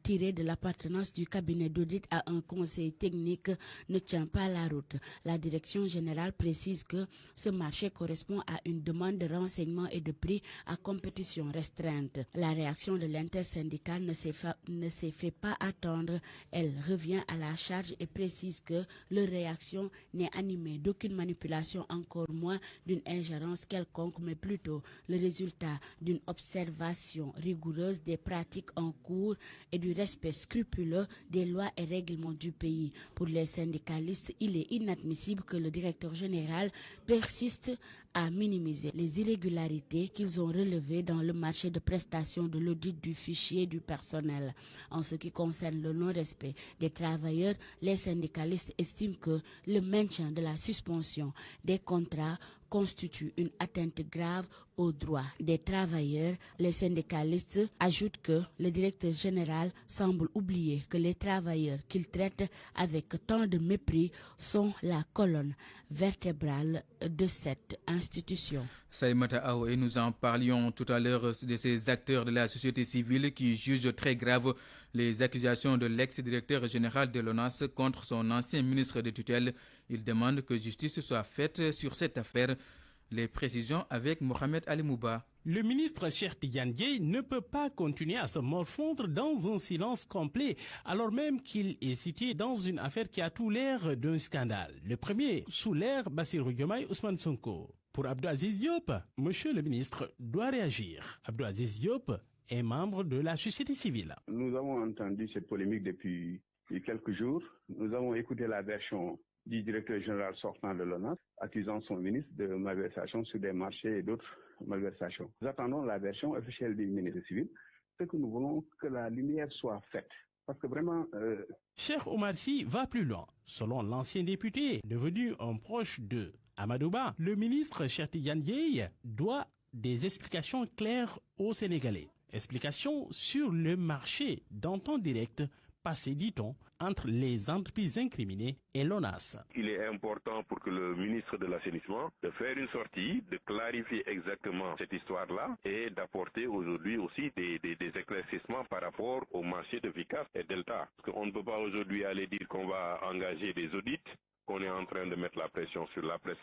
tiré de l'appartenance du cabinet d'audit à un conseil technique ne tient pas la route. La direction générale précise que ce marché correspond à une demande de renseignement et de prix à compétition restreinte. La réaction de l'intersyndicale ne s'est fait pas attendre. Elle revient à la charge et précise que leur réaction n'est animée d'aucune manipulation, encore moins d'une ingérence quelconque, mais plutôt le résultat d'une observation rigoureuse des pratiques en cours et du respect scrupuleux des lois et règlements du pays. Pour les syndicalistes, il est inadmissible que le directeur général persiste à minimiser les irrégularités qu'ils ont relevées dans le marché de prestation de l'audit du fichier du personnel. En ce qui concerne le non-respect des travailleurs, les syndicalistes estiment que le maintien de la suspension des contrats constitue une atteinte grave aux droits des travailleurs. Les syndicalistes ajoutent que le directeur général semble oublier que les travailleurs qu'il traite avec tant de mépris sont la colonne vertébrale de cette institution. Saïmata Aou, et nous en parlions tout à l'heure de ces acteurs de la société civile qui jugent très grave les accusations de l'ex-directeur général de l'ONAS contre son ancien ministre de tutelle. Ils demandent que justice soit faite sur cette affaire. Les précisions avec Mohamed Ali Mouba. Le ministre Cheikh Tidiane Dièye ne peut pas continuer à se morfondre dans un silence complet, alors même qu'il est cité dans une affaire qui a tout l'air d'un scandale. Le premier sous l'ère Bassirou Diomaye Ousmane Sonko. Pour Abdou Aziz Diop, monsieur le ministre doit réagir. Abdou Aziz Diop est membre de la société civile. Nous avons entendu cette polémique depuis quelques jours. Nous avons écouté la version du directeur général sortant de l'ONAS, accusant son ministre de malversation sur des marchés et d'autres malversations. Nous attendons la version officielle du ministre civil. Ce que nous voulons, que la lumière soit faite. Parce que vraiment... Cheikh Oumar Sy va plus loin. Selon l'ancien député, devenu un proche de Amadouba, le ministre Cheikh Tidiane Dièye doit des explications claires aux Sénégalais. Explications sur le marché d'en temps direct passé, dit-on, entre les entreprises incriminées et l'ONAS. Il est important pour que le ministre de l'Assainissement de faire une sortie, de clarifier exactement cette histoire-là et d'apporter aujourd'hui aussi des éclaircissements par rapport au marché de Vicas et Delta. Parce qu'on ne peut pas aujourd'hui aller dire qu'on va engager des audits, qu'on est en train de mettre la pression sur la presse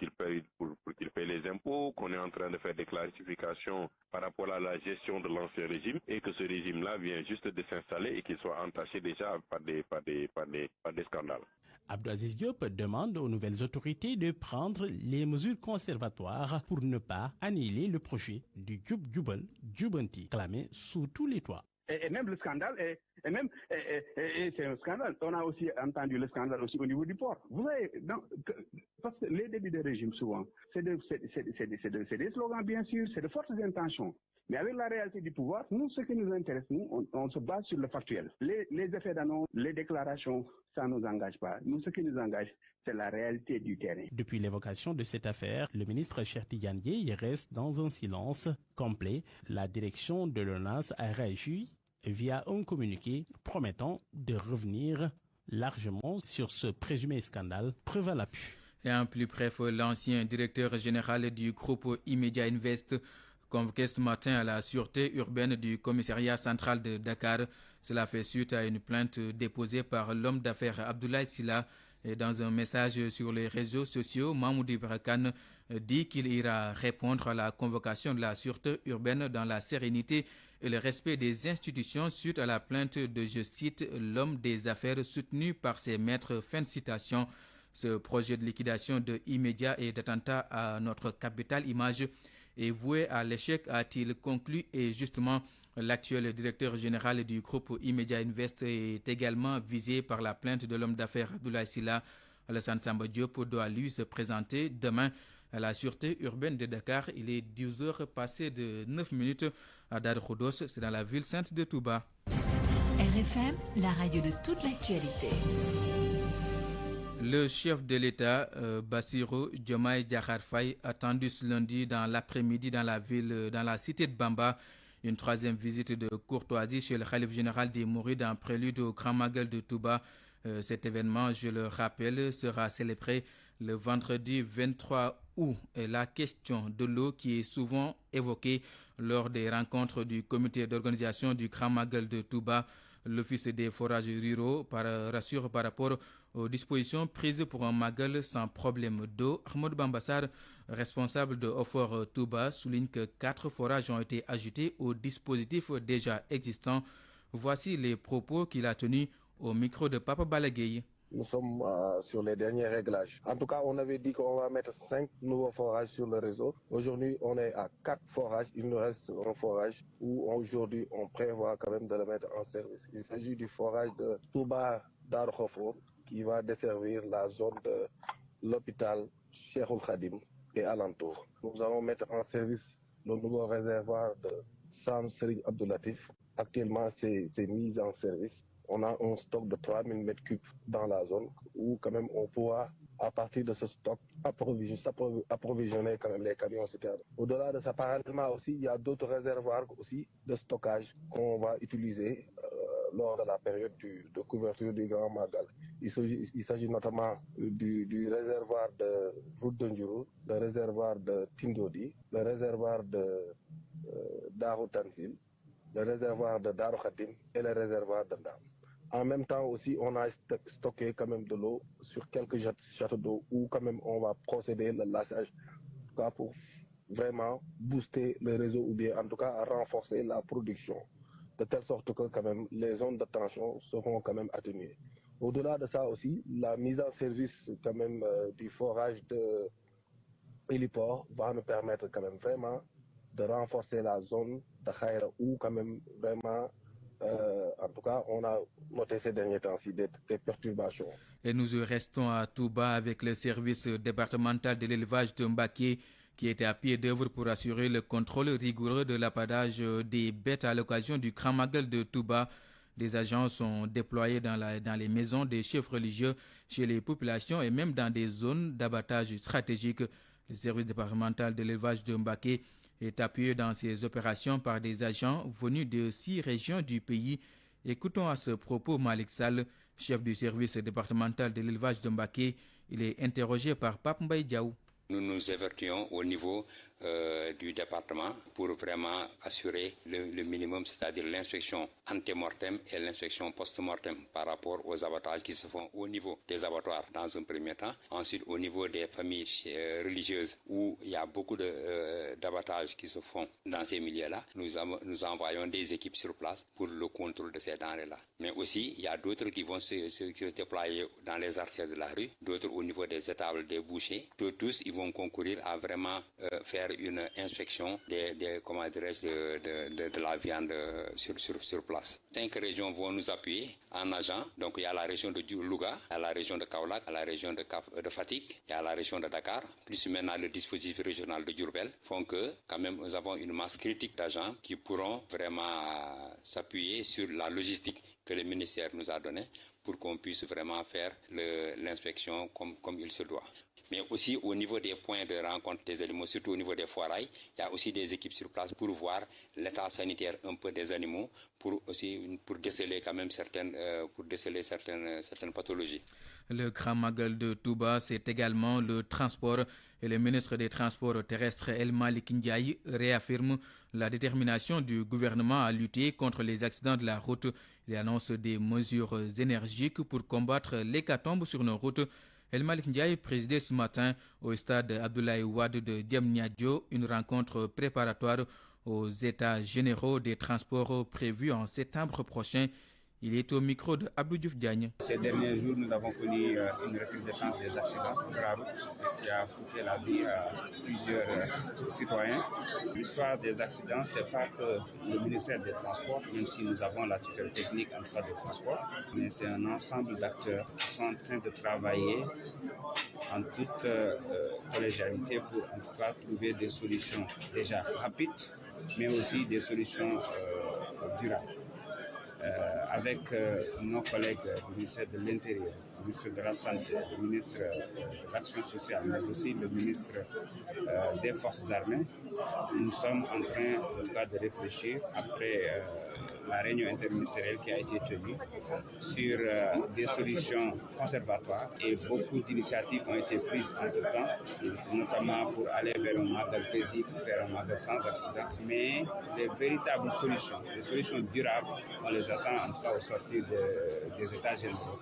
pour qu'ils payent les impôts, qu'on est en train de faire des clarifications par rapport à la gestion de l'ancien régime et que ce régime-là vient juste de s'installer et qu'il soit entaché déjà par des scandales. Abdou Aziz Diop demande aux nouvelles autorités de prendre les mesures conservatoires pour ne pas annihiler le projet du Djoub Djoubanti, clamé sous tous les toits. Et même le scandale, c'est un scandale. On a aussi entendu le scandale aussi au niveau du port. Vous voyez, parce que les débuts de régime, souvent, c'est des slogans, bien sûr, c'est de fortes intentions. Mais avec la réalité du pouvoir, nous, ce qui nous intéresse, nous, on se base sur le factuel. Les effets d'annonce, les déclarations, ça ne nous engage pas. Nous, ce qui nous engage, c'est la réalité du terrain. Depuis l'évocation de cette affaire, le ministre Cheikh Tidiane Dièye reste dans un silence complet. La direction de l'ONAS a réagi via un communiqué promettant de revenir largement sur ce présumé scandale, preuve à l'appui. Et en plus bref, l'ancien directeur général du groupe Immedia Invest convoqué ce matin à la sûreté urbaine du commissariat central de Dakar. Cela fait suite à une plainte déposée par l'homme d'affaires Abdoulaye Sylla. Et dans un message sur les réseaux sociaux, Mahmoud Ibrakan dit qu'il ira répondre à la convocation de la sûreté urbaine dans la sérénité et le respect des institutions suite à la plainte de, je cite, l'homme des affaires soutenu par ses maîtres. Fin de citation. Ce projet de liquidation de Immedia et d'attentat à notre capitale image est voué à l'échec, a-t-il conclu. Et justement, l'actuel directeur général du groupe Immedia Invest est également visé par la plainte de l'homme d'affaires Abdoulaye Sylla. Alassane Samba Diop doit lui se présenter demain à la sûreté urbaine de Dakar. Il est 12 heures passées de 9 minutes à Dar Khoudoss, c'est dans la ville sainte de Touba. RFM, la radio de toute l'actualité. Le chef de l'État, Bassirou Diomaye Diakhar Faye, attendu ce lundi dans l'après-midi dans la cité de Bamba. Une troisième visite de courtoisie chez le Khalif général des Mourides en prélude au Grand Magal de Touba. Cet événement, je le rappelle, sera célébré le vendredi 23 août. Et la question de l'eau qui est souvent évoquée lors des rencontres du comité d'organisation du Grand Magal de Touba L'Office des forages ruraux rassure par rapport aux dispositions prises pour un magal sans problème d'eau. Ahmed Bambassar, responsable de Ofor Touba, souligne que 4 forages ont été ajoutés au dispositif déjà existant. Voici les propos qu'il a tenus au micro de Papa Balagueye. Nous sommes sur les derniers réglages. En tout cas, on avait dit qu'on va mettre 5 nouveaux forages sur le réseau. Aujourd'hui, on est à 4 forages. Il nous reste un forage où aujourd'hui, on prévoit quand même de le mettre en service. Il s'agit du forage de Touba Dar Khofor qui va desservir la zone de l'hôpital Cheikhoul Khadim et alentour. Nous allons mettre en service le nouveau réservoir de Sam Serigne Abdoulatif. Actuellement, c'est mis en service. On a un stock de 3000 m3 dans la zone où quand même on pourra, à partir de ce stock, approvisionner quand même les camions citernes. Au-delà de ça, parallèlement aussi, il y a d'autres réservoirs aussi de stockage qu'on va utiliser lors de la période de couverture du Grand Magal. Il s'agit notamment du réservoir de Route de Ndjourou, le réservoir de Tindodi, le réservoir de Darou Tansil, le réservoir de Darou Khatim et le réservoir de Ndam. En même temps aussi, on a stocké quand même de l'eau sur quelques châteaux d'eau où quand même on va procéder le lassage pour vraiment booster le réseau ou bien en tout cas renforcer la production de telle sorte que quand même les zones de tension seront quand même atténuées. Au-delà de ça aussi, la mise en service quand même du forage de héliport va nous permettre quand même vraiment de renforcer la zone de Khaïra où quand même vraiment en tout cas, on a noté ces derniers temps-ci des perturbations. Et nous restons à Touba avec le service départemental de l'élevage de Mbaké qui était à pied d'œuvre pour assurer le contrôle rigoureux de l'abattage des bêtes à l'occasion du Grand Magal de Touba. Des agents sont déployés dans les maisons des chefs religieux, chez les populations et même dans des zones d'abattage stratégiques. Le service départemental de l'élevage de Mbaké est appuyé dans ses opérations par des agents venus de 6 régions du pays. Écoutons à ce propos Malik Sall, chef du service départemental de l'élevage de Mbaké. Il est interrogé par Pape Mbaye Diaw. Nous nous évertuons au niveau du département pour vraiment assurer le minimum, c'est-à-dire l'inspection ante-mortem et l'inspection post-mortem par rapport aux abattages qui se font au niveau des abattoirs dans un premier temps. Ensuite, au niveau des familles religieuses où il y a beaucoup d'abattages qui se font dans ces milieux-là, nous envoyons des équipes sur place pour le contrôle de ces denrées-là. Mais aussi, il y a d'autres qui vont se déployer dans les artères de la rue, d'autres au niveau des étables des bouchers. Tous, ils vont concourir à vraiment faire une inspection de la viande sur place. 5 régions vont nous appuyer en agent. Donc il y a la région de Louga, il y a la région de Kaolack, il y a la région de Fatick, il y a la région de Dakar, plus maintenant le dispositif régional de Diourbel font que quand même nous avons une masse critique d'agents qui pourront vraiment s'appuyer sur la logistique que le ministère nous a donnée pour qu'on puisse vraiment faire l'inspection comme il se doit. Mais aussi au niveau des points de rencontre des animaux, surtout au niveau des foirailles, il y a aussi des équipes sur place pour voir l'état sanitaire un peu des animaux, pour déceler quand même certaines pathologies. Le Grand Magal de Touba, c'est également le transport. Et le ministre des Transports terrestres El Malik Ndiaye réaffirme la détermination du gouvernement à lutter contre les accidents de la route. Il annonce des mesures énergiques pour combattre l'hécatombe sur nos routes. El Malik Ndiaye présidait ce matin au stade Abdoulaye Wade de Diamniadio une rencontre préparatoire aux États généraux des transports prévus en septembre prochain. Il est au micro de Abdou Diouf Diagne. Ces derniers jours, nous avons connu une recrudescence des accidents de la route qui a coûté la vie à plusieurs citoyens. L'histoire des accidents, ce n'est pas que le ministère des Transports, même si nous avons la tutelle technique en cas de transport, mais c'est un ensemble d'acteurs qui sont en train de travailler en toute collégialité pour en tout cas trouver des solutions déjà rapides, mais aussi des solutions durables. Avec nos collègues du ministère de l'Intérieur, le ministre de la Santé, le ministre de l'Action sociale, mais aussi le ministre des Forces armées, nous sommes en train en tout cas de réfléchir après la réunion interministérielle qui a été tenue sur des solutions conservatoires et beaucoup d'initiatives ont été prises entre-temps, notamment pour aller vers un Magal paisible, vers un Magal sans accident. Mais les véritables solutions, les solutions durables, on les attend en tout cas au sortir des États généraux.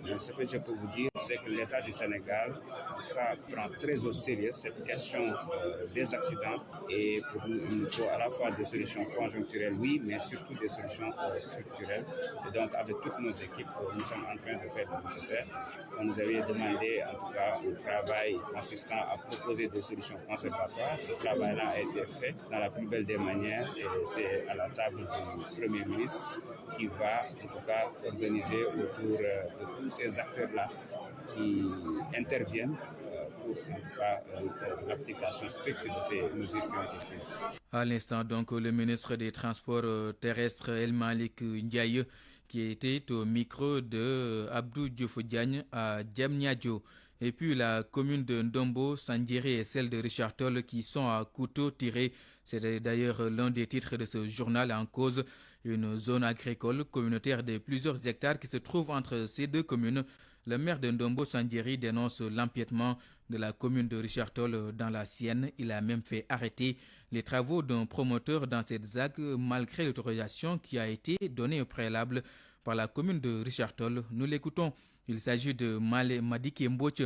Mais ce que je peux vous dire, c'est que l'État du Sénégal en tout cas, prend très au sérieux cette question des accidents et pour nous, il nous faut à la fois des solutions conjoncturelles, oui, mais surtout des solutions structurelles. Et donc, avec toutes nos équipes, nous sommes en train de faire le nécessaire. On nous avait demandé, en tout cas, un travail consistant à proposer des solutions conservatoires. Ce travail-là a été fait dans la plus belle des manières et c'est à la table du Premier ministre qui va, en tout cas, organiser autour de tous ces acteurs-là qui interviennent pour, en tout cas, l'application stricte de ces mesures qui ont été prises. À l'instant, donc, le ministre des Transports terrestres, El Malik Ndiaye, qui était au micro de Abdou Diouf Diagne à Diamniadio. Et puis la commune de Ndombo, Sandiéré et celle de Richard Toll qui sont à couteau tiré. C'est d'ailleurs l'un des titres de ce journal en cause. Une zone agricole communautaire de plusieurs hectares qui se trouve entre ces deux communes. Le maire de Ndombo, Sandiéré, dénonce l'empiètement de la commune de Richard Toll dans la sienne. Il a même fait arrêter les travaux d'un promoteur dans cette ZAC malgré l'autorisation qui a été donnée au préalable par la commune de Richard Toll. Nous l'écoutons. Il s'agit de Madiki Mboch.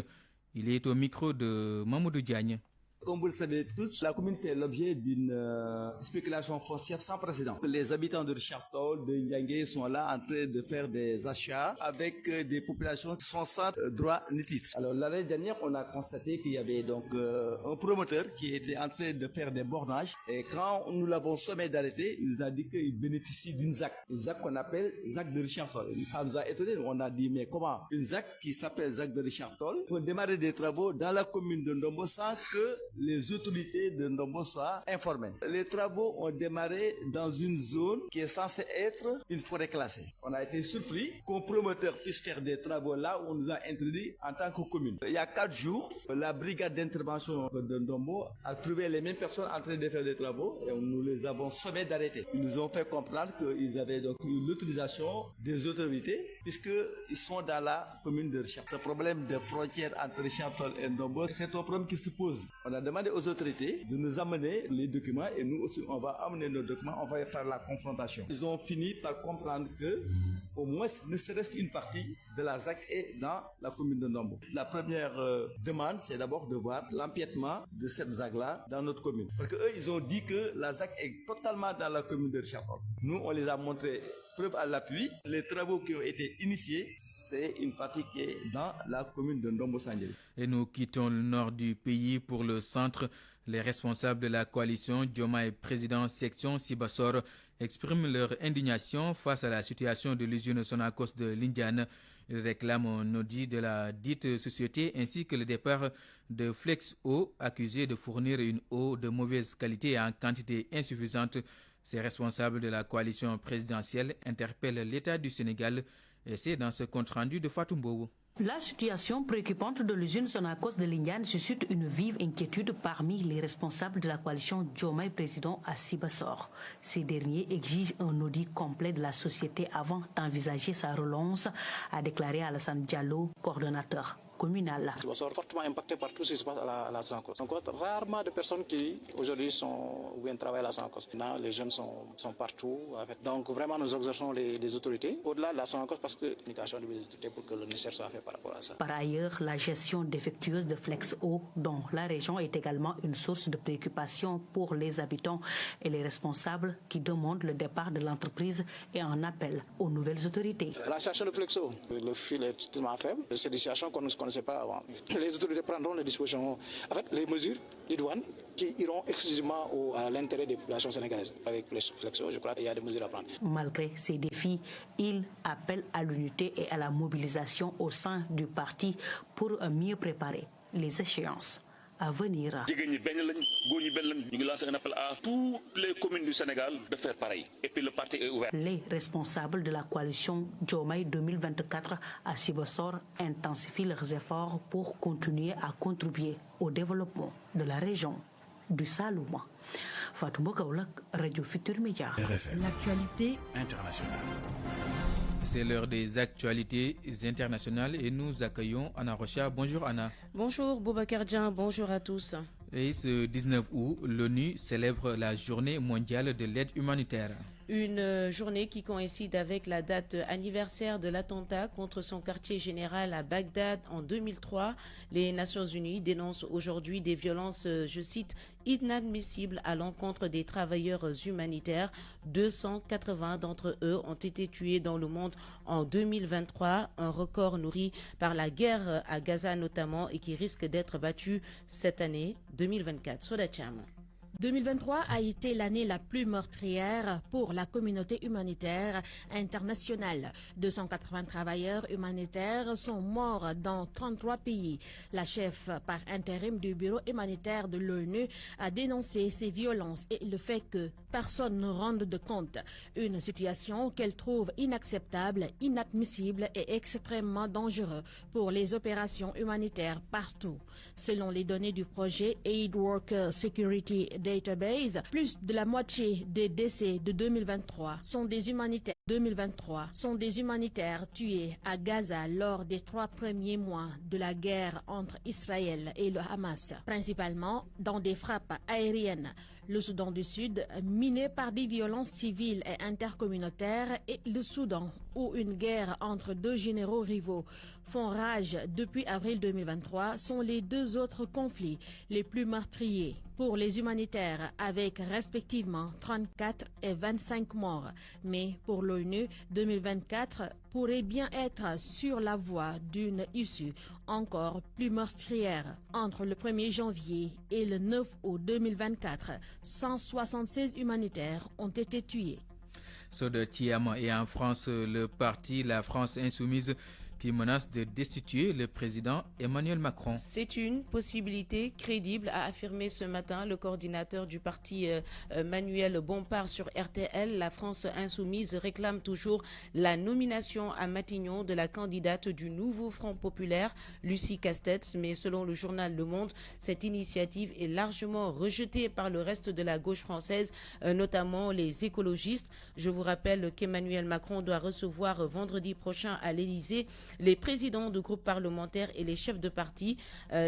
Il est au micro de Mamoudou Diagne. Comme vous le savez tous, la commune fait l'objet d'une spéculation foncière sans précédent. Les habitants de Richard Toll, de Ndiangué sont là en train de faire des achats avec des populations qui sont sans droit ni titre. Alors l'année dernière, on a constaté qu'il y avait donc un promoteur qui était en train de faire des bornages et quand nous l'avons sommé d'arrêter, il nous a dit qu'il bénéficie d'une ZAC. Une ZAC qu'on appelle ZAC de Richard Toll. Ça nous a étonné. On a dit mais comment une ZAC qui s'appelle ZAC de Richard Toll peut démarrer des travaux dans la commune de Ndombo sans que les autorités de Ndombo soient informées. Les travaux ont démarré dans une zone qui est censée être une forêt classée. On a été surpris qu'un promoteur puisse faire des travaux là où on nous a introduit en tant que commune. Il y a 4 jours, la brigade d'intervention de Ndombo a trouvé les mêmes personnes en train de faire des travaux et nous les avons sommés d'arrêter. Ils nous ont fait comprendre qu'ils avaient donc eu l'autorisation des autorités puisqu'ils sont dans la commune de Richard. Ce problème de frontière entre Richard Toll et Ndombo, c'est un problème qui se pose. On a demandé aux autorités de nous amener les documents et nous aussi on va amener nos documents, on va faire la confrontation. Ils ont fini par comprendre que au moins ne serait-ce qu'une partie de la ZAC est dans la commune de Ndombo. La première demande, c'est d'abord de voir l'empiètement de cette ZAC-là dans notre commune. Parce qu'eux, ils ont dit que la ZAC est totalement dans la commune de Richard Toll. Nous, on les a montré preuve à l'appui. Les travaux qui ont été initiés, c'est une partie qui est dans la commune de Ndombo-Sandiéré. Et nous quittons le nord du pays pour le centre. Les responsables de la coalition Diomaye Président Section Sibassor expriment leur indignation face à la situation de l'usine Sonacos de l'Indiane. Ils réclament un audit de la dite société ainsi que le départ de Flex Eau, accusé de fournir une eau de mauvaise qualité et en quantité insuffisante. Ces responsables de la coalition présidentielle interpellent l'État du Sénégal et c'est dans ce compte-rendu de Fatou Mbow. La situation préoccupante de l'usine Sonacos de l'Indiane suscite une vive inquiétude parmi les responsables de la coalition Diomaye Président à Sibassor. Ces derniers exigent un audit complet de la société avant d'envisager sa relance, a déclaré Alassane Diallo, coordonnateur communal. Sibassor fortement impacté par tout ce qui se passe à la Sonacos. Donc rarement de personnes qui aujourd'hui viennent travailler à la Sonacos. Maintenant, les jeunes sont partout. Donc vraiment nous exerçons les autorités au-delà de la Sonacos parce que communication des autorités pour que le nécessaire soit fait par rapport à ça. Par ailleurs, la gestion défectueuse de Flex Eau dans la région est également une source de préoccupation pour les habitants et les responsables qui demandent le départ de l'entreprise et en appellent aux nouvelles autorités. La situation de Flex Eau, le fil est extrêmement faible. C'est des situations qu'on ne connaissait pas avant. Les autorités prendront les dispositions, les mesures des douanes qui iront exclusivement à l'intérêt des populations sénégalaises. Avec Flex Eau, je crois qu'il y a des mesures à prendre. Malgré ces défis, il appelle à l'unité et à la mobilisation au sein du parti pour mieux préparer les échéances à venir. Nous lançons un appel à toutes les communes du Sénégal de faire pareil. Et puis le parti est ouvert. Les responsables de la coalition Diomaye 2024 à Sibassor intensifient leurs efforts pour continuer à contribuer au développement de la région du Saloum. Fatou Kaolack, Radio Futur Média. L'actualité internationale. C'est l'heure des actualités internationales et nous accueillons Anna Rocha. Bonjour Anna. Bonjour Boubacar Dian, bonjour à tous. Et ce 19 août, l'ONU célèbre la journée mondiale de l'aide humanitaire. Une journée qui coïncide avec la date anniversaire de l'attentat contre son quartier général à Bagdad en 2003. Les Nations Unies dénoncent aujourd'hui des violences, je cite, inadmissibles à l'encontre des travailleurs humanitaires. 280 d'entre eux ont été tués dans le monde en 2023, un record nourri par la guerre à Gaza notamment et qui risque d'être battu cette année 2024. Soda Cham. 2023 a été l'année la plus meurtrière pour la communauté humanitaire internationale. 280 travailleurs humanitaires sont morts dans 33 pays. La chef par intérim du bureau humanitaire de l'ONU a dénoncé ces violences et le fait que personne ne rende de compte. Une situation qu'elle trouve inacceptable, inadmissible et extrêmement dangereuse pour les opérations humanitaires partout. Selon les données du projet Aid Worker Security Database, plus de la moitié des décès de 2023 sont des humanitaires tués à Gaza lors des 3 premiers mois de la guerre entre Israël et le Hamas, principalement dans des frappes aériennes. Le Soudan du Sud, miné par des violences civiles et intercommunautaires, et le Soudan, où une guerre entre 2 généraux rivaux font rage depuis avril 2023, sont les 2 autres conflits les plus meurtriers pour les humanitaires, avec respectivement 34 et 25 morts. Mais pour l'ONU, 2024 pourrait bien être sur la voie d'une issue encore plus meurtrière. Entre le 1er janvier et le 9 août 2024, 176 humanitaires ont été tués. Soda Thiam. Et en France, le parti La France Insoumise qui menace de destituer le président Emmanuel Macron. C'est une possibilité crédible, a affirmé ce matin le coordinateur du parti Manuel Bompard sur RTL. La France Insoumise réclame toujours la nomination à Matignon de la candidate du nouveau Front Populaire, Lucie Castetz. Mais selon le journal Le Monde, cette initiative est largement rejetée par le reste de la gauche française, notamment les écologistes. Je vous rappelle qu'Emmanuel Macron doit recevoir vendredi prochain à l'Élysée les présidents de groupes parlementaires et les chefs de parti.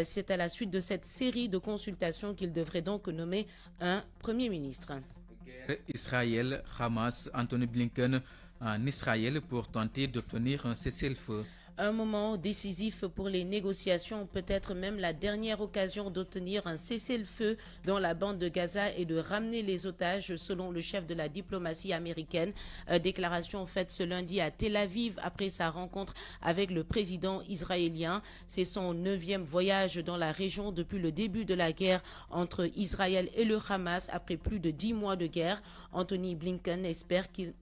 C'est à la suite de cette série de consultations qu'il devrait donc nommer un Premier ministre. Israël, Hamas, Anthony Blinken en Israël pour tenter d'obtenir un cessez-le-feu. Un moment décisif pour les négociations, peut-être même la dernière occasion d'obtenir un cessez-le-feu dans la bande de Gaza et de ramener les otages, selon le chef de la diplomatie américaine. Déclaration faite ce lundi à Tel Aviv après sa rencontre avec le président israélien. C'est son 9e voyage dans la région depuis le début de la guerre entre Israël et le Hamas après plus de 10 mois de guerre. Anthony Blinken espère qu'il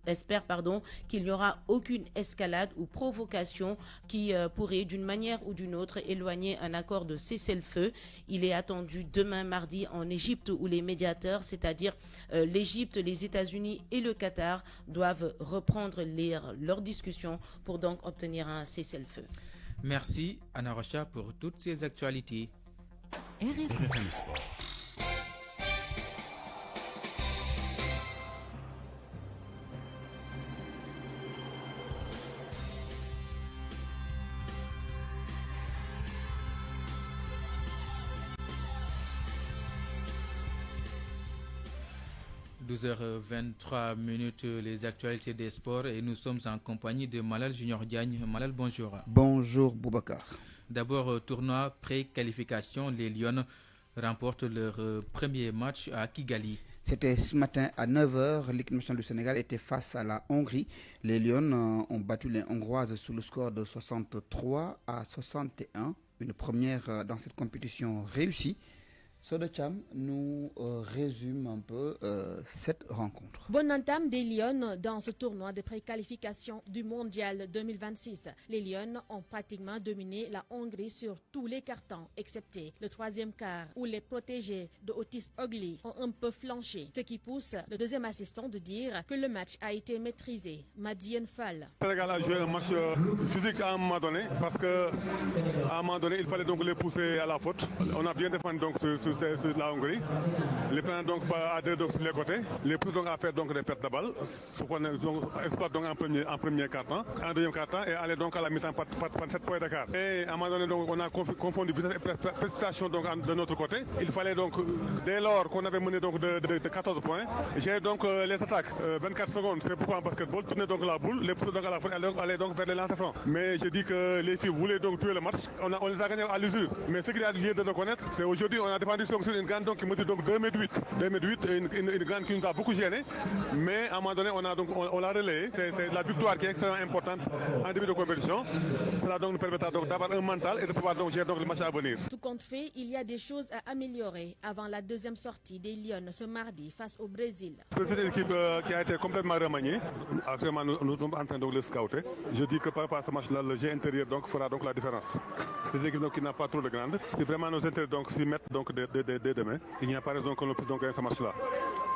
n'y aura aucune escalade ou provocation qui pourrait d'une manière ou d'une autre éloigner un accord de cessez-le-feu. Il est attendu demain mardi en Égypte où les médiateurs, c'est-à-dire l'Égypte, les États-Unis et le Qatar, doivent reprendre leurs discussions pour donc obtenir un cessez-le-feu. Merci Anna Rocha pour toutes ces actualités. RFM Sport. – 12h23, les actualités des sports et nous sommes en compagnie de Malal Junior Diagne. Malal, bonjour. Bonjour Boubacar. D'abord, tournoi pré-qualification, les Lions remportent leur premier match à Kigali. C'était ce matin à 9h, l'équipe nationale du Sénégal était face à la Hongrie. Les Lions ont battu les Hongroises sous le score de 63-61, une première dans cette compétition réussie. Soda Cham nous résume un peu cette rencontre. Bonne entame des Lions dans ce tournoi de préqualification du Mondial 2026. Les Lions ont pratiquement dominé la Hongrie sur tous les cartons, excepté le 3e quart où les protégés de Otis Ugly ont un peu flanché. Ce qui pousse le deuxième assistant de dire que le match a été maîtrisé. Madiane Fall. Le Sénégal a joué un match physique à un moment donné parce qu'à un moment donné, il fallait donc les pousser à la faute. On a bien défendu donc sur sur la Hongrie. Les prenant donc à 2 sur les côtés. Les poussent donc à faire donc des pertes de balles. Exploite donc en premier quart-temps, en deuxième quart-temps et aller donc à la mise en par 7 points d'écart. Et à un moment donné, donc, on a confondu vitesse et précipitation donc de notre côté. Il fallait donc, dès lors qu'on avait mené donc de 14 points, j'ai donc les attaques, 24 secondes, c'est pourquoi en basketball, tourner donc la boule, les pousser donc à la fois, aller donc vers les lancers francs. Mais j'ai dit que les filles voulaient donc tuer le match, on les a gagnés à l'usure. Mais ce qu'il y a lieu de reconnaître, c'est aujourd'hui, on a défendu sur une grande donc, qui mesure donc 2,8 m, une grande qui nous a beaucoup gêné. Mais à un moment donné, on l'a relayé. C'est la victoire qui est extrêmement importante en début de compétition. Cela donc nous permettra donc d'avoir un mental et de pouvoir donc gérer donc le match à venir. Tout compte fait, il y a des choses à améliorer avant la deuxième sortie des Lions ce mardi face au Brésil. C'est une équipe qui a été complètement remaniée. Actuellement, nous sommes en train de le scouter. Je dis que par rapport à ce match-là, le jeu intérieur donc fera donc la différence. C'est une équipe donc, qui n'a pas trop de grande. Si vraiment nos intérieurs donc s'y mettent donc dès demain, il n'y a pas raison que l'on puisse donc gagner ce match-là.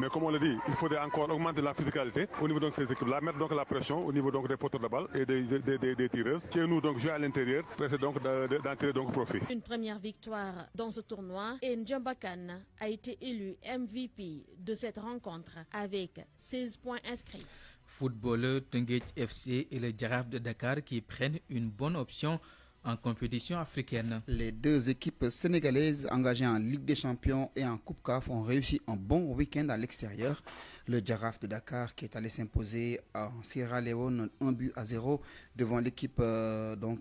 Mais comme on l'a dit, il faudrait encore augmenter la physicalité au niveau de ces équipes-là, mettre donc la pression au niveau donc des porteurs de balle et des tireuses. Chez nous donc jouer à l'intérieur, essayer donc d'en tirer donc profit. Une première victoire dans ce tournoi et Ndjambakan a été élu MVP de cette rencontre avec 16 points inscrits. Footballeur Teungueth FC et le Jaraaf de Dakar qui prennent une bonne option en compétition africaine. Les deux équipes sénégalaises engagées en Ligue des Champions et en Coupe CAF ont réussi un bon week-end à l'extérieur. Le Jaraaf de Dakar qui est allé s'imposer en Sierra Leone 1-0 devant l'équipe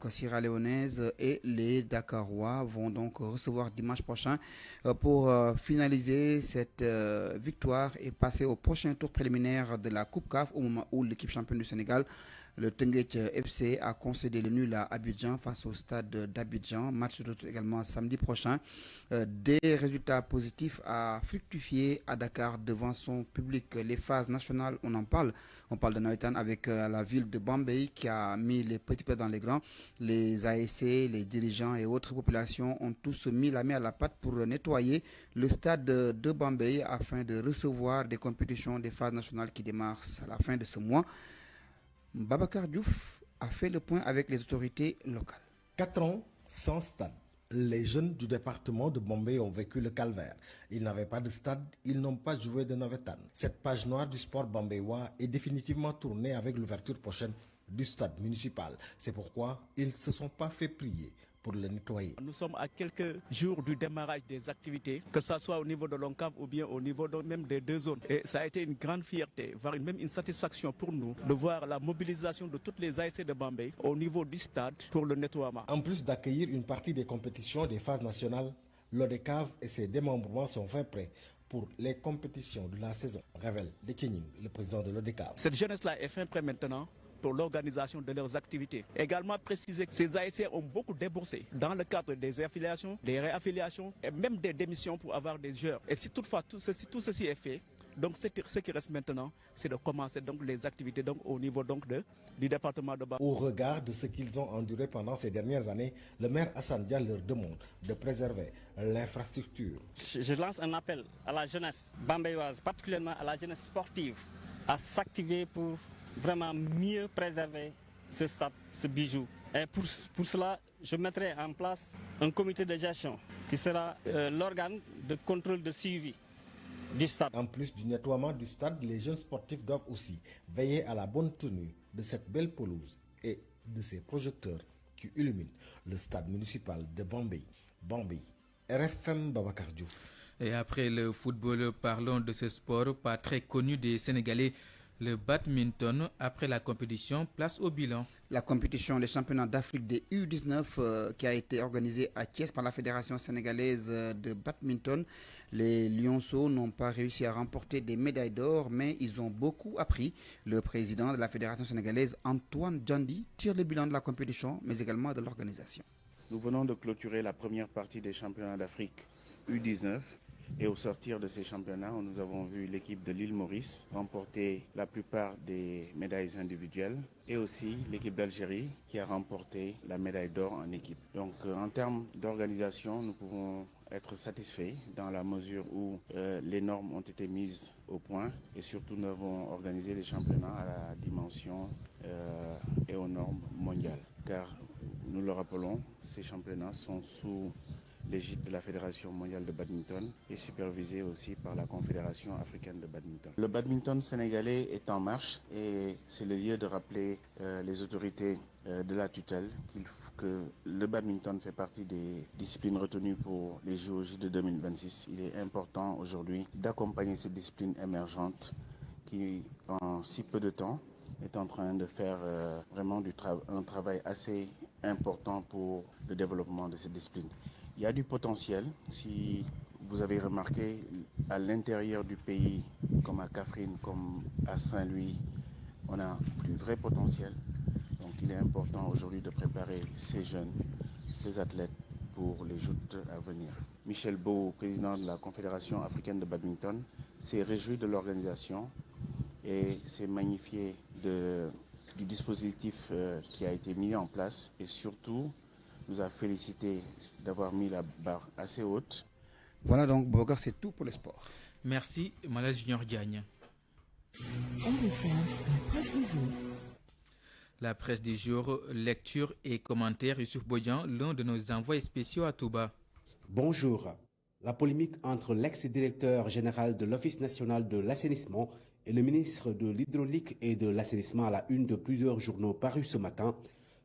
sierra-léonaise, et les Dakarois vont donc recevoir dimanche prochain pour finaliser cette victoire et passer au prochain tour préliminaire de la Coupe CAF, au moment où l'équipe championne du Sénégal, le Teungueth FC, a concédé le nul à Abidjan face au stade d'Abidjan. Match de retour également samedi prochain. Des résultats positifs à fructifier à Dakar devant son public. Les phases nationales, on en parle. On parle de Nawetan avec la ville de Bambey qui a mis les petits pieds dans les grands. Les ASC, les dirigeants et autres populations ont tous mis la main à la pâte pour nettoyer le stade de Bambey afin de recevoir des compétitions des phases nationales qui démarrent à la fin de ce mois. Babacar Diouf a fait le point avec les autorités locales. 4 ans sans stade. Les jeunes du département de Bambey ont vécu le calvaire. Ils n'avaient pas de stade, ils n'ont pas joué de Nawetan. Cette page noire du sport bambéois est définitivement tournée avec l'ouverture prochaine du stade municipal. C'est pourquoi ils ne se sont pas fait prier pour le nettoyer. Nous sommes à quelques jours du démarrage des activités, que ce soit au niveau de l'ONCAV ou bien au niveau même des deux zones. Et ça a été une grande fierté, voire même une satisfaction pour nous de voir la mobilisation de toutes les ASC de Bambey au niveau du stade pour le nettoiement. En plus d'accueillir une partie des compétitions des phases nationales, l'ODCAV et ses démembrements sont faits prêts pour les compétitions de la saison, révèle Letchening, le président de l'ODCAV. Cette jeunesse-là est fin prêt maintenant pour l'organisation de leurs activités. Également préciser que ces ASC ont beaucoup déboursé dans le cadre des affiliations, des réaffiliations et même des démissions pour avoir des joueurs. Et si toutefois tout ceci est fait, donc ce qui reste maintenant, c'est de commencer donc les activités donc au niveau donc du département de Bambey. Au regard de ce qu'ils ont enduré pendant ces dernières années, le maire Hassan Dia leur demande de préserver l'infrastructure. Je lance un appel à la jeunesse bambéoise, particulièrement à la jeunesse sportive, à s'activer pour vraiment mieux préserver ce stade, ce bijou. Et pour cela, je mettrai en place un comité de gestion qui sera l'organe de contrôle de suivi du stade. En plus du nettoiement du stade, les jeunes sportifs doivent aussi veiller à la bonne tenue de cette belle pelouse et de ces projecteurs qui illuminent le stade municipal de Bambey. Bambey, RFM Babacar Diouf. Et après le football, parlons de ce sport pas très connu des Sénégalais. Le badminton, après la compétition, place au bilan. La compétition, les championnats d'Afrique des U19 qui a été organisée à Thiès par la Fédération sénégalaise de badminton. Les Lionceaux n'ont pas réussi à remporter des médailles d'or, mais ils ont beaucoup appris. Le président de la Fédération sénégalaise, Antoine Djandi, tire le bilan de la compétition, mais également de l'organisation. Nous venons de clôturer la première partie des championnats d'Afrique U19. Et au sortir de ces championnats, nous avons vu l'équipe de l'île Maurice remporter la plupart des médailles individuelles et aussi l'équipe d'Algérie qui a remporté la médaille d'or en équipe. Donc en termes d'organisation, nous pouvons être satisfaits dans la mesure où les normes ont été mises au point et surtout nous avons organisé les championnats à la dimension et aux normes mondiales. Car nous le rappelons, ces championnats sont sous l'égide de la Fédération mondiale de badminton et supervisé aussi par la Confédération africaine de badminton. Le badminton sénégalais est en marche et c'est le lieu de rappeler les autorités de la tutelle que le badminton fait partie des disciplines retenues pour les JOJ de 2026. Il est important aujourd'hui d'accompagner cette discipline émergente qui, en si peu de temps, est en train de faire vraiment un travail assez important pour le développement de cette discipline. Il y a du potentiel. Si vous avez remarqué, à l'intérieur du pays, comme à Kaffrine, comme à Saint-Louis, on a du vrai potentiel. Donc il est important aujourd'hui de préparer ces jeunes, ces athlètes pour les joutes à venir. Michel Beau, président de la Confédération africaine de badminton, s'est réjoui de l'organisation et s'est magnifié du dispositif qui a été mis en place et surtout nous a félicité d'avoir mis la barre assez haute. Voilà donc, Boubacar, c'est tout pour le sport. Merci, Malal Junior Diagne. La presse du jour, lecture et commentaires, Youssouf Bodian, l'un de nos envoyés spéciaux à Touba. Bonjour. La polémique entre l'ex-directeur général de l'Office national de l'assainissement et le ministre de l'Hydraulique et de l'Assainissement à la une de plusieurs journaux parus ce matin.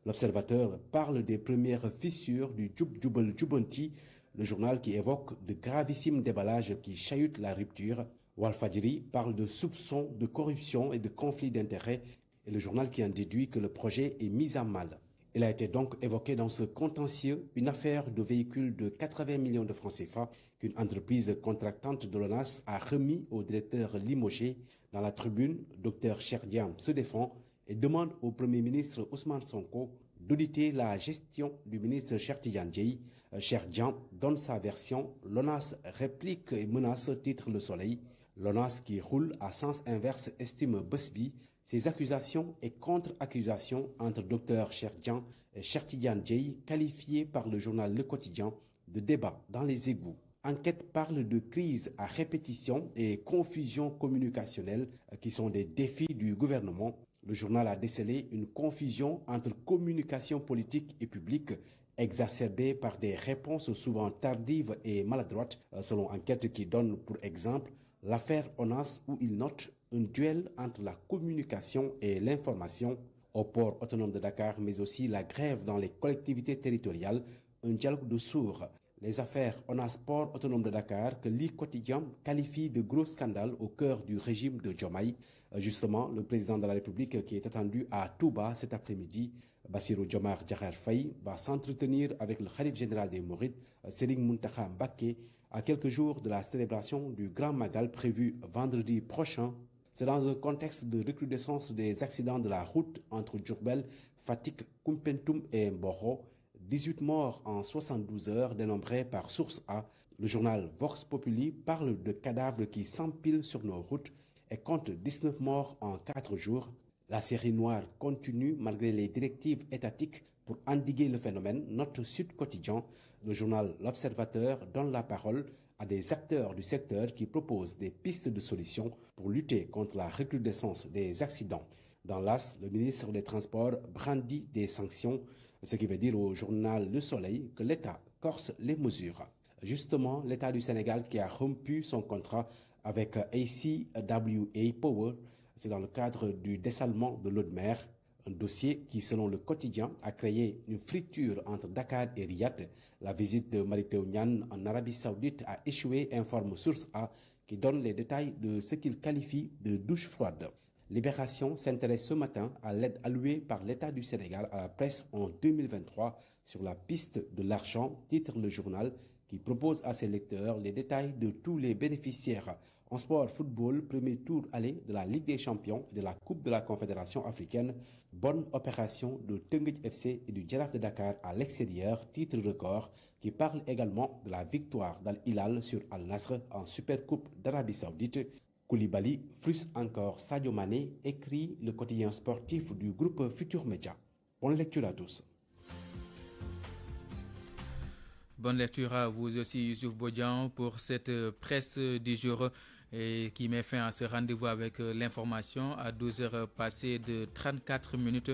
L'Observateur parle des premières fissures du Djoub Djoubel Djoubanti, le journal qui évoque de gravissimes déballages qui chahutent la rupture. Walfadjri parle de soupçons de corruption et de conflits d'intérêts et le journal qui en déduit que le projet est mis à mal. Il a été donc évoqué dans ce contentieux une affaire de véhicule de 80 millions de francs CFA qu'une entreprise contractante de l'ONAS a remis au directeur limogé. Dans la tribune, Dr Cherdian se défend et demande au Premier ministre Ousmane Sonko d'auditer la gestion du ministre Cheikh Tidiane Dièye. Cherdian donne sa version, l'ONAS réplique et menace, titre Le Soleil. L'ONAS qui roule à sens inverse estime Busby. Ces accusations et contre-accusations entre Dr Cherdian et Cheikh Tidiane Dièye, qualifiées par le journal Le Quotidien de débat dans les égouts. Enquête parle de crise à répétition et confusion communicationnelle qui sont des défis du gouvernement. Le journal a décelé une confusion entre communication politique et publique exacerbée par des réponses souvent tardives et maladroites, selon enquête qui donne pour exemple l'affaire ONAS où il note un duel entre la communication et l'information au port autonome de Dakar, mais aussi la grève dans les collectivités territoriales, un dialogue de sourds. Les affaires ONAS Port autonome de Dakar que l'I Quotidien qualifie de gros scandales au cœur du régime de Diomaye. Justement, le président de la République qui est attendu à Touba cet après-midi, Bassirou Diomaye Diakhar Faye, va s'entretenir avec le khalife général des Mourides, Serigne Mountakha Mbacké, à quelques jours de la célébration du Grand Magal prévu vendredi prochain. C'est dans un contexte de recrudescence des accidents de la route entre Diourbel, Fatick, Koumpentoum et Mboro. 18 morts en 72 heures dénombrés par Source A. Le journal Vox Populi parle de cadavres qui s'empilent sur nos routes et compte 19 morts en 4 jours. La série noire continue malgré les directives étatiques pour endiguer le phénomène, note Sud Quotidien. Le journal L'Observateur donne la parole à des acteurs du secteur qui proposent des pistes de solutions pour lutter contre la recrudescence des accidents. Dans l'As, le ministre des Transports brandit des sanctions, ce qui veut dire au journal Le Soleil que l'État corse les mesures. Justement, l'État du Sénégal qui a rompu son contrat avec ACWA Power, c'est dans le cadre du dessalement de l'eau de mer, un dossier qui, selon le quotidien, a créé une friture entre Dakar et Riyad. La visite de Mary Teuw Niane en Arabie Saoudite a échoué, informe Source A, qui donne les détails de ce qu'il qualifie de douche froide. Libération s'intéresse ce matin à l'aide allouée par l'État du Sénégal à la presse en 2023 sur la piste de l'argent, titre le journal, qui propose à ses lecteurs les détails de tous les bénéficiaires. En sport football, premier tour aller de la Ligue des Champions et de la Coupe de la Confédération africaine. Bonne opération de Teungueth FC et du Jaraaf de Dakar à l'extérieur, titre record, qui parle également de la victoire d'Al Hilal sur Al Nasr en Supercoupe d'Arabie Saoudite. Koulibaly frustre encore Sadio Mané, écrit le quotidien sportif du groupe Futur Média. Bonne lecture à tous. Bonne lecture à vous aussi, Youssouf Bodian, pour cette presse du jour et qui met fin à ce rendez-vous avec l'information à 12h passées de 34 minutes.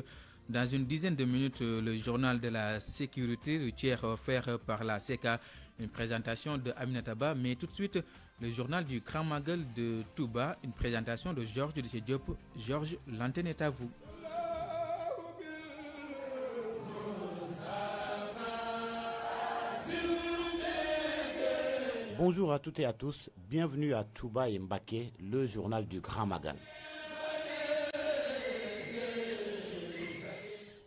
Dans une dizaine de minutes, le journal de la sécurité routière offert par la SECA, Une présentation de Aminata Ba, mais tout de suite, le journal du Grand Magal de Touba, une présentation de Georges de Diop. Georges, l'antenne est à vous. Bonjour à toutes et à tous, bienvenue à Touba et Mbaké, le journal du Grand Magal.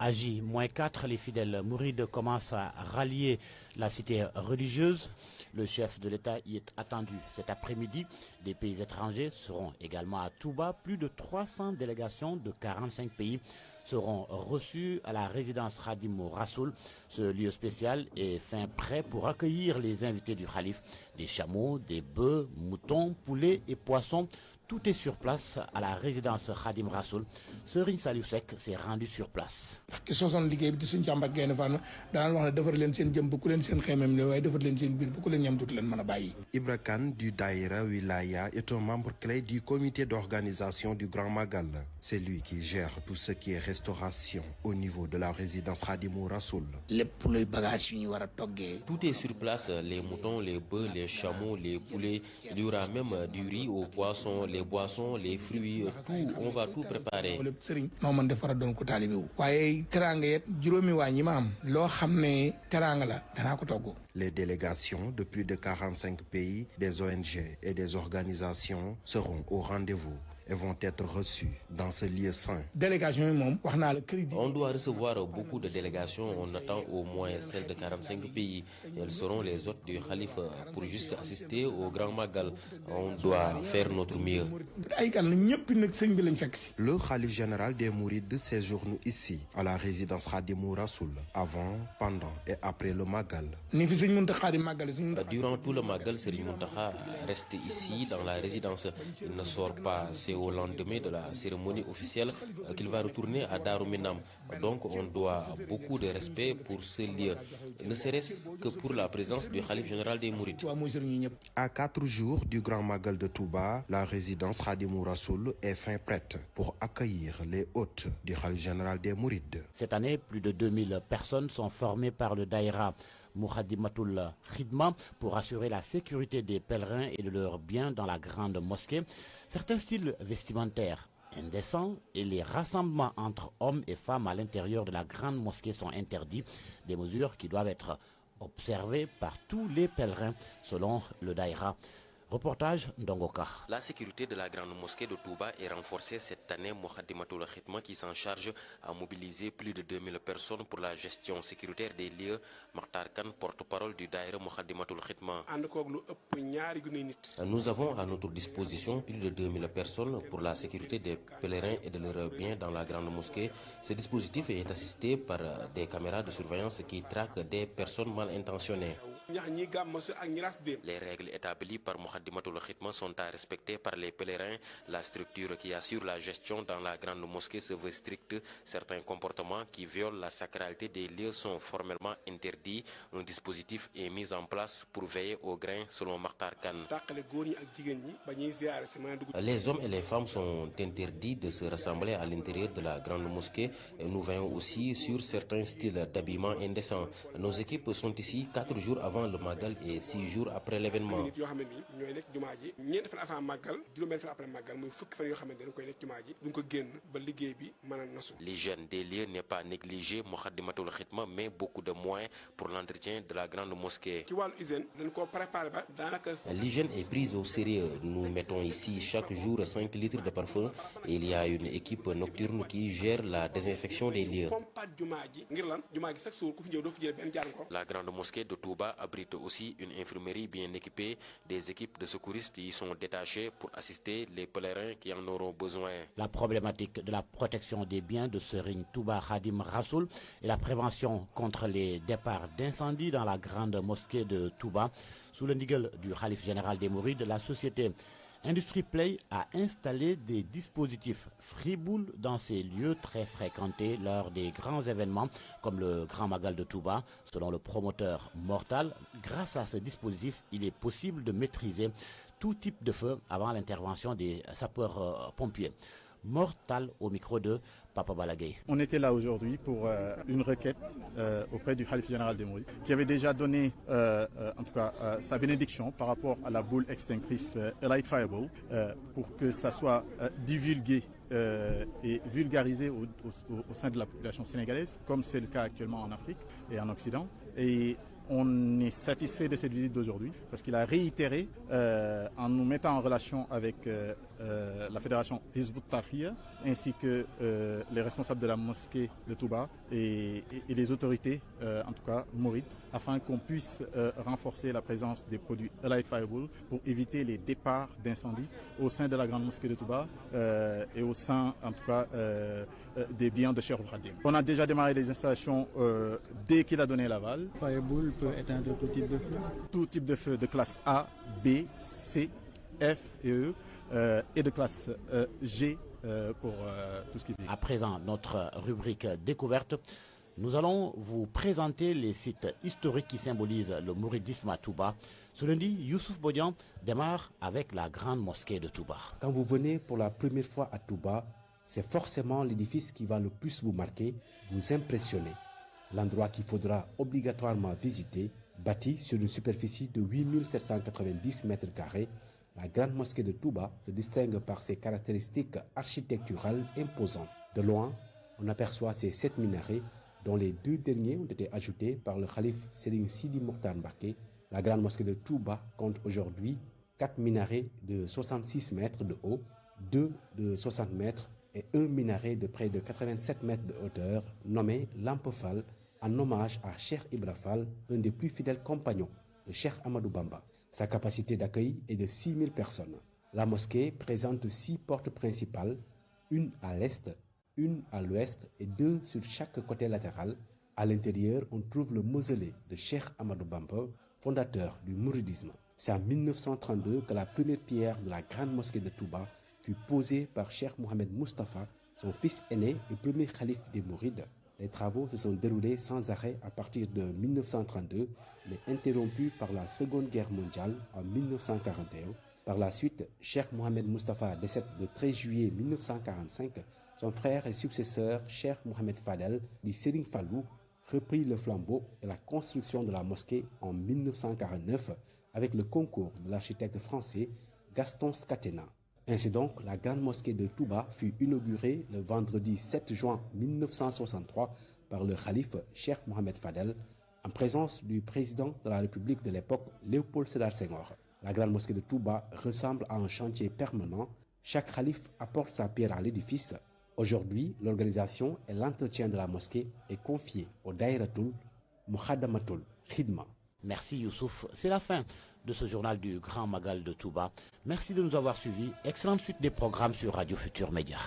À J-4, les fidèles mourides commencent à rallier la cité religieuse. Le chef de l'État y est attendu cet après-midi. Des pays étrangers seront également à Touba. Plus de 300 délégations de 45 pays seront reçues à la résidence Khadim Rassoul. Ce lieu spécial est fin prêt pour accueillir les invités du Khalif. Des chameaux, des bœufs, moutons, poulets et poissons. Tout est sur place à la résidence Khadim Rassoul. Serigne Saliou Seck s'est rendu sur place. Ibra Kane du Daïra Wilaya est un membre clé du comité d'organisation du Grand Magal. C'est lui qui gère tout ce qui est restauration au niveau de la résidence Khadim Rassoul. Tout est sur place, les moutons, les bœufs, les chameaux, les poulets. Il y aura même du riz aux poissons, les boissons, les fruits, tout, on va tout préparer. Les délégations de plus de 45 pays, des ONG et des organisations seront au rendez-vous et vont être reçus dans ce lieu saint. On doit recevoir beaucoup de délégations, on attend au moins celles de 45 pays. Elles seront les hôtes du Khalif pour juste assister au Grand Magal. On doit faire notre mieux. Le Khalif général des Mourides séjourne ici, à la résidence Khadim Rassoul, avant, pendant et après le Magal. Durant tout le Magal, Serigne Mountakha reste ici dans la résidence. Il ne sort pas, c'est au lendemain de la cérémonie officielle qu'il va retourner à Darou Minam. Donc on doit beaucoup de respect pour ce lieu, ne serait-ce que pour la présence du Khalif général des Mourides. À 4 jours du Grand Magal de Touba, la résidence Khadim Rassoul est fin prête pour accueillir les hôtes du Khalif général des Mourides. Cette année, plus de 2000 personnes sont formées par le Daïra Mokhadimatul Khidma pour assurer la sécurité des pèlerins et de leurs biens dans la grande mosquée. Certains styles vestimentaires indécents et les rassemblements entre hommes et femmes à l'intérieur de la grande mosquée sont interdits. Des mesures qui doivent être observées par tous les pèlerins selon le Daïra. Reportage Ndongoka. La sécurité de la grande mosquée de Touba est renforcée cette année. Mokhadimatul Khidma qui s'en charge a mobilisé plus de 2000 personnes pour la gestion sécuritaire des lieux. Makhtar Kane, porte-parole du Daïra Mokhadimatul Khidma. Nous avons à notre disposition plus de 2000 personnes pour la sécurité des pèlerins et de leurs biens dans la grande mosquée. Ce dispositif est assisté par des caméras de surveillance qui traquent des personnes mal intentionnées. Les règles établies par Mokhadimatul Khidma sont à respecter par les pèlerins. La structure qui assure la gestion dans la grande mosquée se veut stricte. Certains comportements qui violent la sacralité des lieux sont formellement interdits. Un dispositif est mis en place pour veiller au grain selon Makhtar Kane. Les hommes et les femmes sont interdits de se rassembler à l'intérieur de la grande mosquée. Nous veillons aussi sur certains styles d'habillement indécents. Nos équipes sont ici 4 jours avant le Magal et 6 jours après l'événement. L'hygiène des lieux n'est pas négligée, Mokhadimatul Khidma met beaucoup de moyens pour l'entretien de la grande mosquée. L'hygiène est prise au sérieux. Nous mettons ici chaque jour 5 litres de parfum et il y a une équipe nocturne qui gère la désinfection des lieux. La grande mosquée de Touba abrite aussi une infirmerie bien équipée. Des équipes de secouristes y sont détachées pour assister les pèlerins qui en auront besoin. La problématique de la protection des biens de Serigne Touba Khadim Rassoul et la prévention contre les départs d'incendie dans la grande mosquée de Touba. Sous le ndigal du Khalif général des Mourides, la société Industrie Play a installé des dispositifs Friboul dans ces lieux très fréquentés lors des grands événements comme le Grand Magal de Touba. Selon le promoteur Mortal, grâce à ce dispositif, il est possible de maîtriser tout type de feu avant l'intervention des sapeurs-pompiers. Mortal au micro de Papa Balagay. On était là aujourd'hui pour une requête auprès du Khalife général des Mourides, qui avait déjà donné en tout cas sa bénédiction par rapport à la boule extinctrice Elite Fireball pour que ça soit divulgué et vulgarisé au sein de la population sénégalaise, comme c'est le cas actuellement en Afrique et en Occident. Et on est satisfait de cette visite d'aujourd'hui parce qu'il a réitéré en nous mettant en relation avec la fédération Hizb ut-Tarqiyyah ainsi que les responsables de la mosquée de Touba et les autorités, en tout cas mourides, afin qu'on puisse renforcer la présence des produits Elite Fireball pour éviter les départs d'incendie au sein de la grande mosquée de Touba et au sein, en tout cas, des biens de Cheikh Al-Khadim. On a déjà démarré les installations dès qu'il a donné l'aval. Fireball peut éteindre tout type de feu? Tout type de feu de classe A, B, C, F et E et de classe G pour tout ce qui vient. À présent, notre rubrique découverte. Nous allons vous présenter les sites historiques qui symbolisent le mouridisme à Touba. Ce lundi, Youssouf Bodian démarre avec la grande mosquée de Touba. Quand vous venez pour la première fois à Touba, c'est forcément l'édifice qui va le plus vous marquer, vous impressionner. L'endroit qu'il faudra obligatoirement visiter, bâti sur une superficie de 8790 mètres carrés, la grande mosquée de Touba se distingue par ses caractéristiques architecturales imposantes. De loin, on aperçoit ses 7 minarets, dont les 2 derniers ont été ajoutés par le Khalif Serigne Sidi Mokhtar Mbacké. La grande mosquée de Touba compte aujourd'hui 4 minarets de 66 mètres de haut, 2 de 60 mètres et un minaret de près de 87 mètres de hauteur, nommé Lampe Fall, en hommage à Cheikh Ibra Fall, un des plus fidèles compagnons de Cheikh Ahmadou Bamba. Sa capacité d'accueil est de 6000 personnes. La mosquée présente 6 portes principales, une à l'est, une à l'ouest et 2 sur chaque côté latéral. À l'intérieur, on trouve le mausolée de Cheikh Ahmadou Bamba, fondateur du mouridisme. C'est en 1932 que la première pierre de la grande mosquée de Touba fut posée par Cheikh Mohamed Mustafa, son fils aîné et premier calife des Mourides. Les travaux se sont déroulés sans arrêt à partir de 1932, mais interrompus par la Seconde Guerre mondiale en 1941. Par la suite, Cheikh Mohamed Mustafa décède le 13 juillet 1945. Son frère et successeur, Cheikh Mohamed Fadel, dit Serigne Fallou, reprit le flambeau et la construction de la mosquée en 1949 avec le concours de l'architecte français Gaston Scatena. Ainsi donc, la grande mosquée de Touba fut inaugurée le vendredi 7 juin 1963 par le calife Cheikh Mohamed Fadel, en présence du président de la République de l'époque, Léopold Sédar Senghor. La grande mosquée de Touba ressemble à un chantier permanent. Chaque calife apporte sa pierre à l'édifice. Aujourd'hui, l'organisation et l'entretien de la mosquée est confié au Daïratul Mukhadamatul Khidma. Merci Youssouf. C'est la fin de ce journal du Grand Magal de Touba. Merci de nous avoir suivis. Excellente suite des programmes sur Radio Futur Média.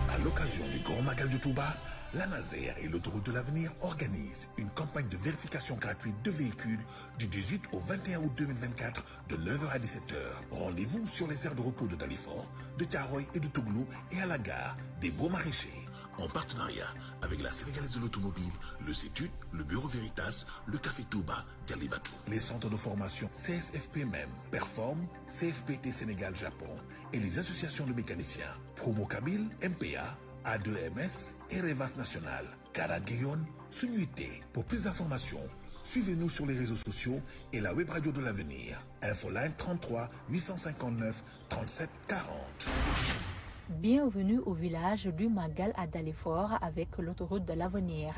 À l'occasion du Grand Magal de Touba, la Naser et l'autoroute de l'avenir organisent une campagne de vérification gratuite de véhicules du 18 au 21 août 2024 de 9h à 17h. Rendez-vous sur les aires de repos de Dalifort, de Thiaroye et de Touglou et à la gare des Beaux-Maraîchers. En partenariat avec la Sénégalaise de l'automobile, le CETUD, le Bureau Veritas, le Café Touba, Djalibatou. Les centres de formation CSFP-MEM, Perform, CFPT Sénégal-Japon et les associations de mécaniciens Promo Kabil, MPA, A2MS et Revas National, Karagueyon, Sunuité. Pour plus d'informations, suivez-nous sur les réseaux sociaux et la web radio de l'avenir. Infoline 33 859 37 40. Bienvenue au village du Magal à Dalifort avec l'autoroute de l'avenir.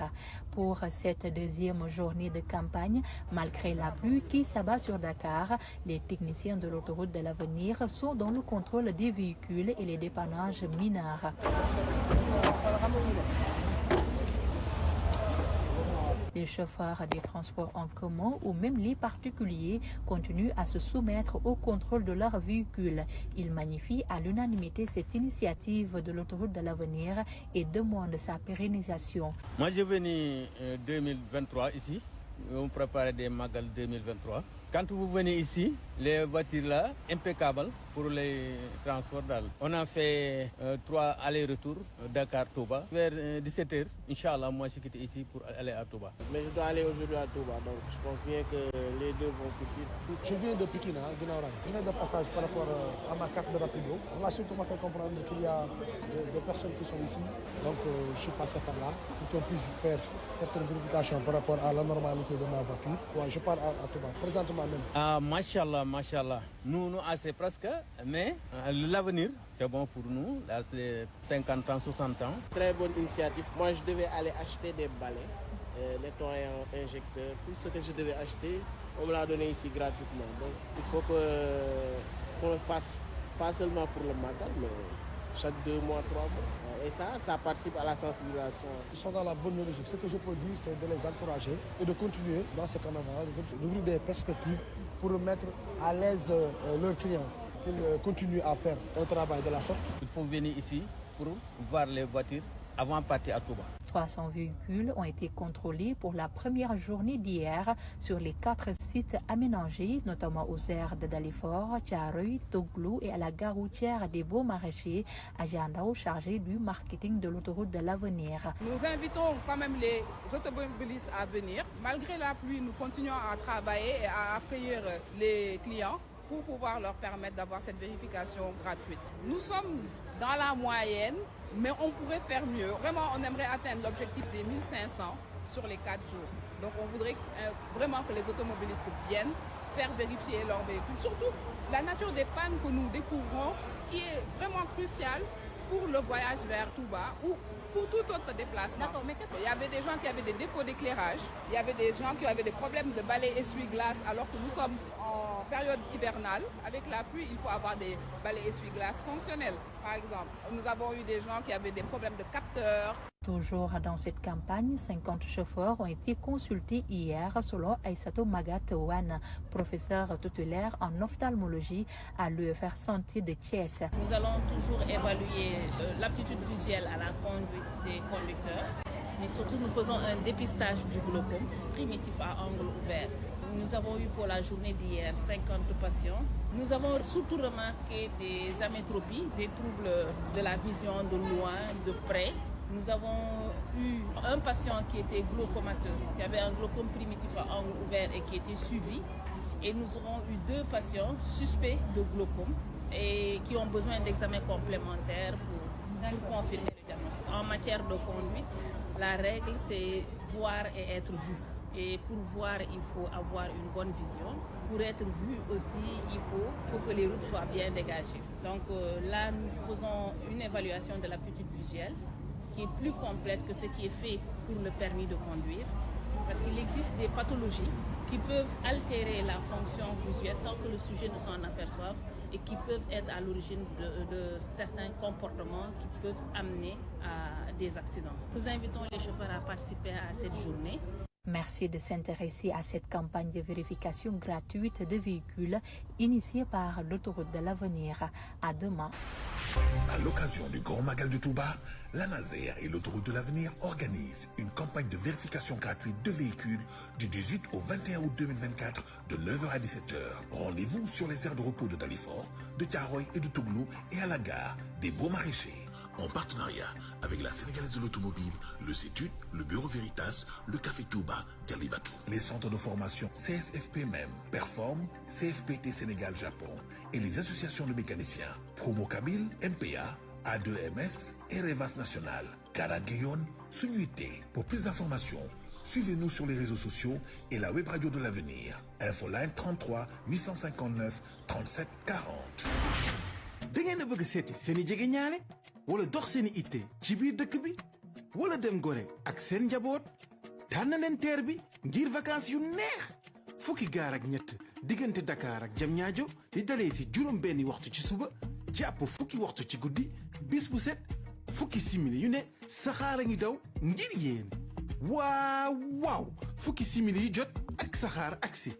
Pour cette deuxième journée de campagne, malgré la pluie qui s'abat sur Dakar, les techniciens de l'autoroute de l'avenir sont dans le contrôle des véhicules et les dépannages mineurs. Les chauffeurs des transports en commun ou même les particuliers continuent à se soumettre au contrôle de leurs véhicules. Ils magnifient à l'unanimité cette initiative de l'autoroute de l'avenir et demandent sa pérennisation. Moi, je suis venu en 2023 ici. On prépare des Magal 2023. Quand vous venez ici, les voitures là, impeccables pour les transports. On a fait 3 allers-retours Dakar-Touba. Vers 17h, Inch'Allah, moi je quitte ici pour aller à Touba. Mais je dois aller aujourd'hui à Touba, donc je pense bien que les 2 vont suffire. Je viens de Pikine, Guinaouraye. Je viens de passage par rapport à ma carte de rapido. La suite m'a fait comprendre qu'il y a des personnes qui sont ici. Donc je suis passé par là pour qu'on puisse faire certaines vérifications par rapport à la normalité de ma voiture. Ouais, je pars à Touba, présentement même. Ah, machallah, machallah. Nous, assez presque, mais l'avenir, c'est bon pour nous. Là, c'est 50 ans, 60 ans. Très bonne initiative. Moi, je devais aller acheter des balais, nettoyants, injecteurs. Tout ce que je devais acheter, on me l'a donné ici gratuitement. Donc, il faut qu'on le fasse, pas seulement pour le matin, mais chaque 2 mois, 3 mois. Et ça participe à la sensibilisation. Ils sont dans la bonne logique. Ce que je peux dire, c'est de les encourager et de continuer dans ce carnaval, d'ouvrir des perspectives pour mettre à l'aise leurs clients, qu'ils continuent à faire un travail de la sorte. Il faut venir ici pour voir les voitures avant de partir à Touba. 300 véhicules ont été contrôlés pour la première journée d'hier sur les 4 sites aménagés, notamment aux aires de Dalifort, Thiaroye, Toglou et à la gare routière des Beaux-Maraîchers, à Jandao, chargé du marketing de l'autoroute de l'avenir. Nous invitons quand même les automobilistes à venir. Malgré la pluie, nous continuons à travailler et à accueillir les clients pour pouvoir leur permettre d'avoir cette vérification gratuite. Nous sommes dans la moyenne, mais on pourrait faire mieux. Vraiment, on aimerait atteindre l'objectif des 1500 sur les 4 jours. Donc on voudrait vraiment que les automobilistes viennent faire vérifier leurs véhicules. Surtout la nature des pannes que nous découvrons, qui est vraiment cruciale pour le voyage vers Touba ou pour tout autre déplacement. Il y avait des gens qui avaient des défauts d'éclairage, il y avait des gens qui avaient des problèmes de balais essuie-glace, alors que nous sommes en période hivernale. Avec la pluie, il faut avoir des balais essuie-glace fonctionnels, par exemple. Nous avons eu des gens qui avaient des problèmes de capteurs. Toujours dans cette campagne, 50 chauffeurs ont été consultés hier selon Aïssatou Magat Wan, professeur tutélaire en ophtalmologie à l'UFR Santé de Thiès. Nous allons toujours évaluer l'aptitude visuelle à la conduite des conducteurs, mais surtout nous faisons un dépistage du glaucome primitif à angle ouvert. Nous avons eu pour la journée d'hier 50 patients. Nous avons surtout remarqué des amétropies, des troubles de la vision de loin, de près. Nous avons eu un patient qui était glaucomateux, qui avait un glaucome primitif à angle ouvert et qui était suivi. Et nous aurons eu 2 patients suspects de glaucome et qui ont besoin d'examens complémentaires pour confirmer le diagnostic. En matière de conduite, la règle c'est voir et être vu. Et pour voir, il faut avoir une bonne vision. Pour être vu aussi, il faut que les routes soient bien dégagées. Donc là, nous faisons une évaluation de l'aptitude visuelle qui est plus complète que ce qui est fait pour le permis de conduire, parce qu'il existe des pathologies qui peuvent altérer la fonction visuelle sans que le sujet ne s'en aperçoive et qui peuvent être à l'origine de certains comportements qui peuvent amener à des accidents. Nous invitons les chauffeurs à participer à cette journée. Merci de s'intéresser à cette campagne de vérification gratuite de véhicules initiée par l'autoroute de l'avenir. À demain. À l'occasion du Grand Magal de Touba, la Nazaire et l'autoroute de l'avenir organisent une campagne de vérification gratuite de véhicules du 18 au 21 août 2024 de 9h à 17h. Rendez-vous sur les aires de repos de Dalifort, de Thiaroye et de Toglou et à la gare des Beaux-Maraîchers. En partenariat avec la Sénégalaise de l'Automobile, le CETUD, le Bureau Veritas, le Café Touba, Dialibatou. Les centres de formation CSFP MEM, Perform, CFPT Sénégal Japon et les associations de mécaniciens Promo Kabil, MPA, A2MS et Revas National, Karagueyon, Sunuité. Pour plus d'informations, suivez-nous sur les réseaux sociaux et la web radio de l'avenir. Infoline 33 859 37 40. Da ngeen a bëgg seeti seeni jegeñaale wala dox seeni itte ci biir dëkk bi wala dem gore ak seen njaboot tànn leen teer bi ngir vacances yu neex fukki gaar ak ñett diggante Dakar ak Diamniadio di dalee si juróom benni waxtu ci suba jàpp fukki waxtu ci guddi bis bu set fukki simili yu ne saxaar a ngi daw ngir yéen waaw fukki simili yu jot ak saxaar aksi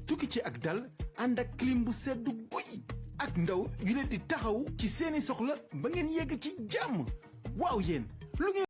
tukki ci ak dal ànd ak clim bu seddu guy ak ndaw yu leen di taxaw ci seeni soxla ba ngeen yegg ci jàmm waaw yéen lu ngeen